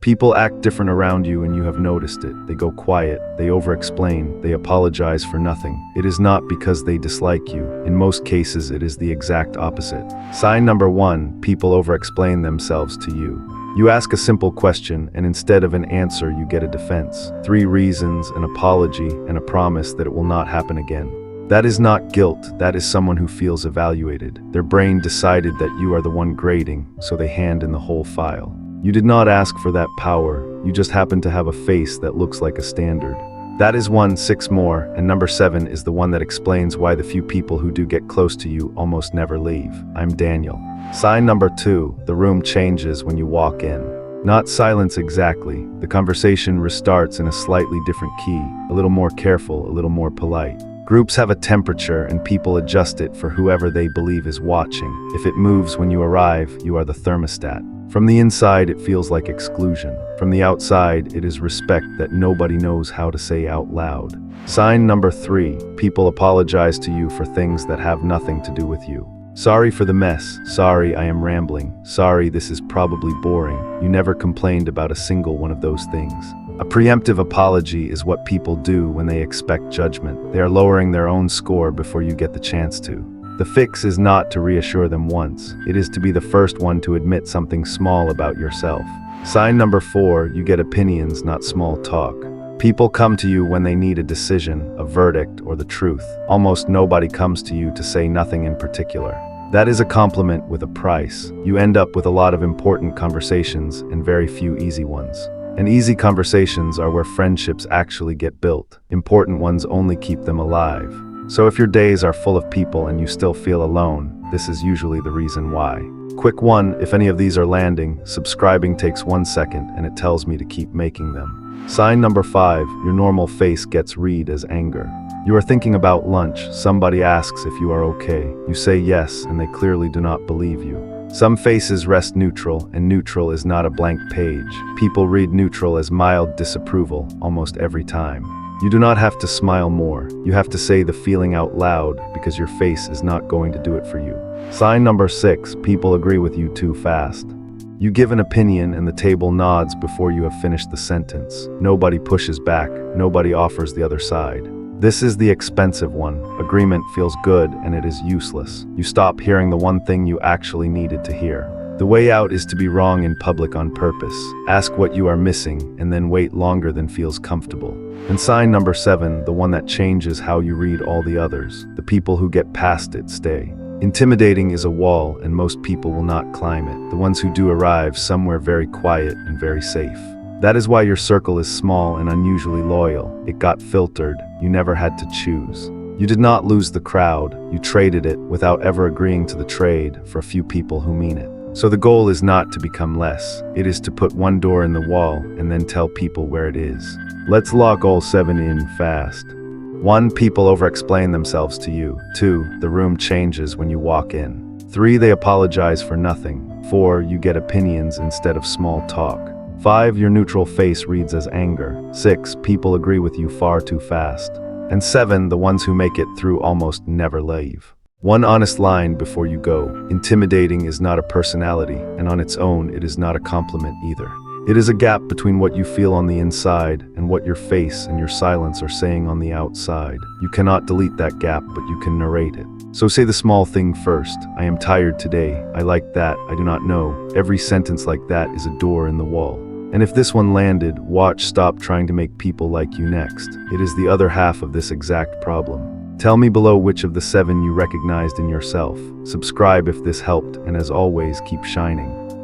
People act different around you and you have noticed it. They go quiet, they over-explain, they apologize for nothing. It is not because they dislike you. In most cases, it is the exact opposite. Sign number 1, people over-explain themselves to you. You ask a simple question, and instead of an answer, you get a defense. 3 reasons, an apology, and a promise that it will not happen again. That is not guilt, that is someone who feels evaluated. Their brain decided that you are the one grading, so they hand in the whole file. You did not ask for that power, you just happen to have a face that looks like a standard. That is 6 more, and number 7 is the one that explains why the few people who do get close to you almost never leave. I'm Daniel. Sign number 2, the room changes when you walk in. Not silence exactly, the conversation restarts in a slightly different key, a little more careful, a little more polite. Groups have a temperature and people adjust it for whoever they believe is watching. If it moves when you arrive, you are the thermostat. From the inside, it feels like exclusion. From the outside, it is respect that nobody knows how to say out loud. Sign number 3, people apologize to you for things that have nothing to do with you. Sorry for the mess. Sorry, I am rambling. Sorry, this is probably boring. You never complained about a single one of those things. A preemptive apology is what people do when they expect judgment. They are lowering their own score before you get the chance to. The fix is not to reassure them once. It is to be the first one to admit something small about yourself. Sign number 4, you get opinions, not small talk. People come to you when they need a decision, a verdict, or the truth. Almost nobody comes to you to say nothing in particular. That is a compliment with a price. You end up with a lot of important conversations and very few easy ones. And easy conversations are where friendships actually get built. Important ones only keep them alive. So if your days are full of people and you still feel alone, this is usually the reason why. Quick one, if any of these are landing, subscribing takes 1 second and it tells me to keep making them. Sign number 5, your normal face gets read as anger. You are thinking about lunch, somebody asks if you are okay. You say yes, and they clearly do not believe you. Some faces rest neutral, and neutral is not a blank page. People read neutral as mild disapproval almost every time. You do not have to smile more. You have to say the feeling out loud because your face is not going to do it for you. Sign number 6, people agree with you too fast. You give an opinion and the table nods before you have finished the sentence. Nobody pushes back, nobody offers the other side. This is the expensive one. Agreement feels good and it is useless. You stop hearing the one thing you actually needed to hear. The way out is to be wrong in public on purpose. Ask what you are missing and then wait longer than feels comfortable. And sign number 7, the one that changes how you read all the others. The people who get past it stay. Intimidating is a wall and most people will not climb it. The ones who do arrive somewhere very quiet and very safe. That is why your circle is small and unusually loyal. It got filtered. You never had to choose. You did not lose the crowd. You traded it without ever agreeing to the trade for a few people who mean it. So the goal is not to become less. It is to put one door in the wall and then tell people where it is. Let's lock all 7 in fast. 1, people over-explain themselves to you. 2, the room changes when you walk in. 3, they apologize for nothing. 4, you get opinions instead of small talk. 5, your neutral face reads as anger. 6, people agree with you far too fast. And 7, the ones who make it through almost never leave. One honest line before you go. Intimidating is not a personality, and on its own, it is not a compliment either. It is a gap between what you feel on the inside and what your face and your silence are saying on the outside. You cannot delete that gap, but you can narrate it. So say the small thing first. I am tired today. I like that. I do not know. Every sentence like that is a door in the wall. And if this one landed, watch, stop trying to make people like you next. It is the other half of this exact problem. Tell me below which of the 7 you recognized in yourself. Subscribe if this helped, and as always, keep shining.